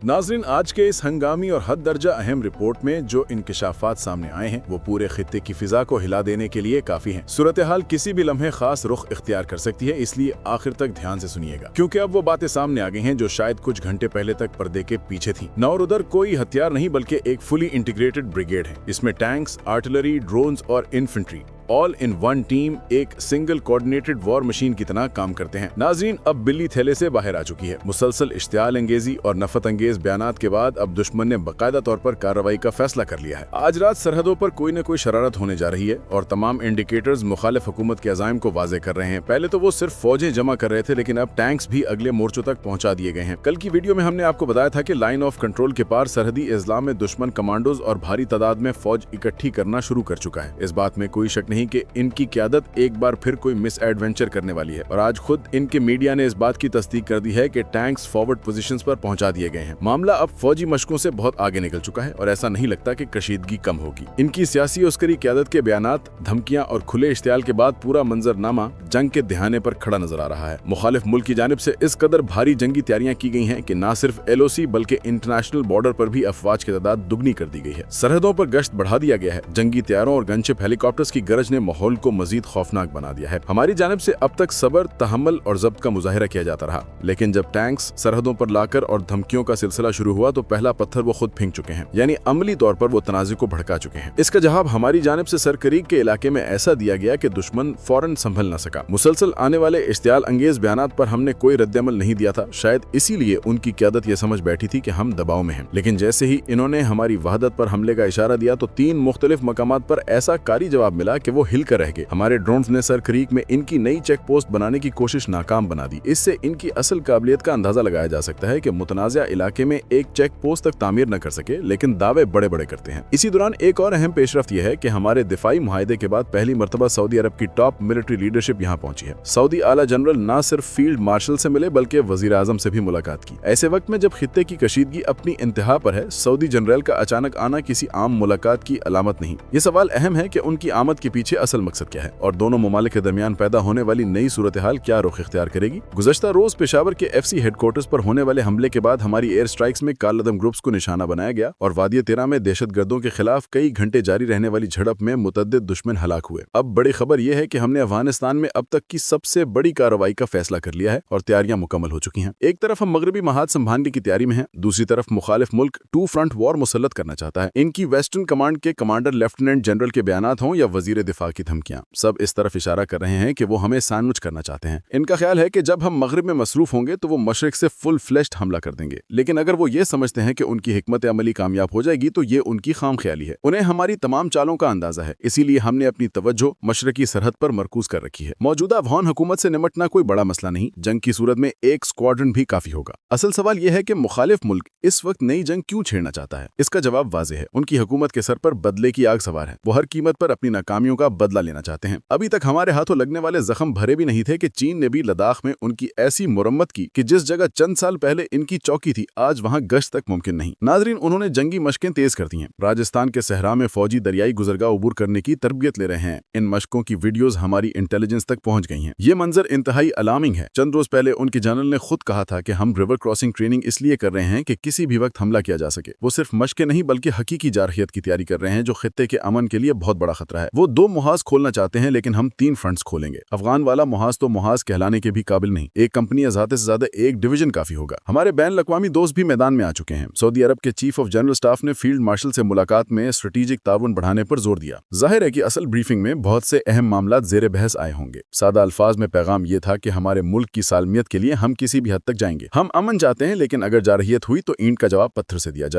नाज़रीन, आज के इस हंगामी और हद दर्जा अहम रिपोर्ट में जो इंकशाफात सामने आए हैं वो पूरे खित्ते की फिजा को हिला देने के लिए काफी हैं। सूरत हाल किसी भी लम्हे खास रुख इख्तियार कर सकती है, इसलिए आखिर तक ध्यान से सुनिएगा, क्योंकि अब वो बातें सामने आ गई हैं जो शायद कुछ घंटे पहले तक पर्दे के पीछे थी। न और उधर कोई हथियार नहीं, बल्कि एक फुली इंटीग्रेटेड ब्रिगेड है। इसमें टैंक्स, आर्टिलरी, ड्रोन्स और infantry all in one team एक सिंगल कोऑर्डिनेटेड वॉर मशीन की तरह काम करते हैं। नाज़रीन, अब बिल्ली थैले से बाहर आ चुकी है। मुसलसल इश्तियाल अंगेजी और नफरत अंगेज बयानात के बाद अब दुश्मन ने बाकायदा तौर पर कार्रवाई का फैसला कर लिया है। आज रात सरहदों पर कोई न कोई शरारत होने जा रही है और तमाम इंडिकेटर्स मुखालिफ हुकूमत के अज़ाइम को वाज़े कर रहे हैं। पहले तो वो सिर्फ फौजें जमा कर रहे थे, लेकिन अब टैंक्स भी अगले मोर्चों तक पहुंचा दिए गए हैं। कल की वीडियो में हमने आपको बताया था कि लाइन ऑफ कंट्रोल के पार सरहदी इस्लाम में दुश्मन कमांडोज और भारी तादाद में फौज इकट्ठी करना शुरू कर चुका है। इस बात में कोई शक नहीं कि इनकी क़यादत एक बार फिर कोई मिस एडवेंचर करने वाली है और आज खुद इनके मीडिया ने इस बात की तस्दीक कर दी है कि टैंक्स फॉरवर्ड पोजीशंस पर पहुंचा दिए गए हैं। मामला अब फौजी मशकों से बहुत आगे निकल चुका है और ऐसा नहीं लगता कि कशीदगी कम होगी। इनकी सियासी अस्करी क़यादत के बयानात, धमकियां और खुले इश्तियाल के बाद पूरा मंजरनामा जंग के दहाने पर खड़ा नजर आ रहा है। मुखालिफ मुल्क की जानिब से इस कदर भारी जंगी तैयारियां की गई हैं कि न सिर्फ LOC बल्कि इंटरनेशनल बॉर्डर पर भी अफवाज की तादाद दुगनी कर दी गई है। सरहदों पर गश्त बढ़ा दिया गया है। जंगी तैयारों और गनशिप हेलीकॉप्टर्स की गरज ने माहौल को मजीद खौफनाक बना दिया है। हमारी जानिब से अब तक सब्र, तहम्मुल और ज़ब्त का मुजाहिरा किया जाता रहा, लेकिन जब टैंक्स सरहदों पर लाकर और धमकियों का सिलसिला शुरू हुआ तो पहला पत्थर वो खुद फेंक चुके हैं, यानी अमली तौर पर वो तनाज़े को भड़का चुके हैं। इसका जवाब हमारी जानिब से सरकरीक के इलाके में ऐसा दिया गया कि दुश्मन फौरन संभल न सका। मुसलसल आने वाले इश्तियाल अंगेज बयानात पर हमने कोई रद्द-ए-अमल नहीं दिया था, शायद इसीलिए उनकी क़यादत ये समझ बैठी थी कि हम दबाव में हैं। लेकिन जैसे ही इन्होंने हमारी वहदत पर हमले का इशारा दिया तो 3 मुख्तलिफ मकामात पर ऐसा कारी जवाब मिला कि वो हिल कर रह गए। हमारे ड्रोन्स ने सरकरीक में इनकी नई चेक पोस्ट बनाने की कोशिश नाकाम बना दी। इससे इनकी असल काबिलियत का अंदाजा लगाया जा सकता है कि मुतनाज़ा इलाके में एक चेक पोस्ट तक तामीर न कर सके, लेकिन दावे बड़े बड़े करते हैं। इसी दौरान एक और अहम पेशरफ्त यह है कि हमारे दिफाई मुआहदे के बाद पहली मरतबा सऊदी अरब की टॉप मिलिट्री लीडरशिप यहाँ पहुंची है। सऊदी आला जनरल न सिर्फ फील्ड मार्शल से मिले बल्कि वजीर आजम से भी मुलाकात की। ऐसे वक्त में जब खित्ते की कशीदगी अपनी इंतहा पर है, सऊदी जनरल का अचानक आना किसी आम मुलाकात की अलामत नहीं। ये सवाल अहम है कि उनकी आमद के पीछे असल मकसद क्या है और दोनों ममालिक के दरमियान पैदा होने वाली नई सूरत हाल क्या रुख इख्तियार करेगी। गुज़श्ता रोज पेशावर के FC हेडक्वार्टर्स पर होने वाले हमले के बाद हमारी एयर स्ट्राइक्स में कालदम ग्रुप्स को निशाना बनाया गया और वादी तेरा में दहशतगर्दों के खिलाफ कई घंटे जारी रहने वाली झड़प में मुतअद्दिद दुश्मन हलाक हुए। अब बड़ी खबर यह है कि हमने अफगानिस्तान में अब तक की सबसे बड़ी कार्रवाई का फैसला कर लिया है और तैयारियां मुकम्मल हो चुकी हैं। एक तरफ हम मगरबी महाद संभालने की तैयारी में हैं, दूसरी तरफ मुखालिफ मुल्क 2 फ्रंट वॉर मुसल्लत करना चाहता है। इनकी वेस्टर्न कमांड के कमांडर लेफ्टिनेंट जनरल के बयानात हों या वजीर दिफा की धमकियां, सब इस तरफ इशारा कर रहे हैं कि वो हमें सैंडविच करना चाहते हैं। इनका ख्याल है कि जब हम मगरिब में मसरूफ होंगे तो वो मशरिक से फुल फ्लेश्ड हमला कर देंगे, लेकिन अगर वो ये समझते हैं कि उनकी हिकमत अमली कामयाब हो जाएगी तो ये उनकी खाम ख्याली है। उन्हें हमारी तमाम चालों का अंदाजा है, इसीलिए हमने अपनी तवज्जो मशरकी सरहद पर मरकूज कर रखी है। मौजूदा अफगान हुकूमत से निमटना कोई बड़ा मसला नहीं, जंग की सूरत में एक स्क्वाड्रन भी काफी होगा। असल सवाल यह है कि मुखालिफ मुल्क इस वक्त नई जंग क्यों छेड़ना चाहता है। इसका जवाब वाज़ेह है, उनकी हुकूमत के सर पर बदले की आग सवार है। वो हर कीमत पर अपनी नाकामियों का बदला लेना चाहते हैं। अभी तक हमारे हाथों लगने वाले जख्म भरे भी नहीं थे कि चीन ने भी लद्दाख में उनकी ऐसी मुरम्मत की कि जिस जगह चंद साल पहले इनकी चौकी थी आज वहां गश्त तक मुमकिन नहीं। नाजरीन, उन्होंने जंगी मशकें तेज कर दी हैं। राजस्थान के सहरा में फौजी दरियाई गुजरगाह अबूर करने की तरबियत ले रहे हैं। इन मशकों की वीडियोस हमारी इंटेलिजेंस तक पहुंच गई हैं। ये मंजर इंतहाई अलार्मिंग है। चंद रोज पहले उनके जनरल ने खुद कहा था कि हम रिवर क्रॉसिंग ट्रेनिंग इसलिए कर रहे हैं कि किसी भी वक्त हमला किया जा सके। वो सिर्फ मशकें नहीं बल्कि हकीकी जारहियत की तैयारी कर रहे हैं जो खित्ते के अमन के लिए बहुत बड़ा खतरा है। वो 2 मुहाज खोलना चाहते हैं, लेकिन हम 3 फ्रंट्स खोलेंगे। अफगान वाला मुहाज तो मुहाज कहलाने के भी काबिल नहीं, एक कंपनी या ज़्यादा से ज़्यादा एक डिवीजन काफी होगा। हमारे बैन अक़वामी दोस्त भी मैदान में आ चुके हैं। सऊदी अरब के चीफ ऑफ जनरल स्टाफ ने फील्ड मार्शल से मुलाकात में स्ट्रेटेजिक ताउन बढ़ाने पर जोर दिया। जाहिर है कि असल ब्रीफिंग में बहुत से अहम मामला ज़ेरे बहस आए होंगे। सादा अल्फाज में पैगाम ये था कि हमारे मुल्क की सालमियत के लिए हम किसी भी हद तक जाएंगे। हम अमन चाहते हैं, लेकिन अगर जारहियत हुई तो ईंट का जवाब पत्थर से दिया जाएगा।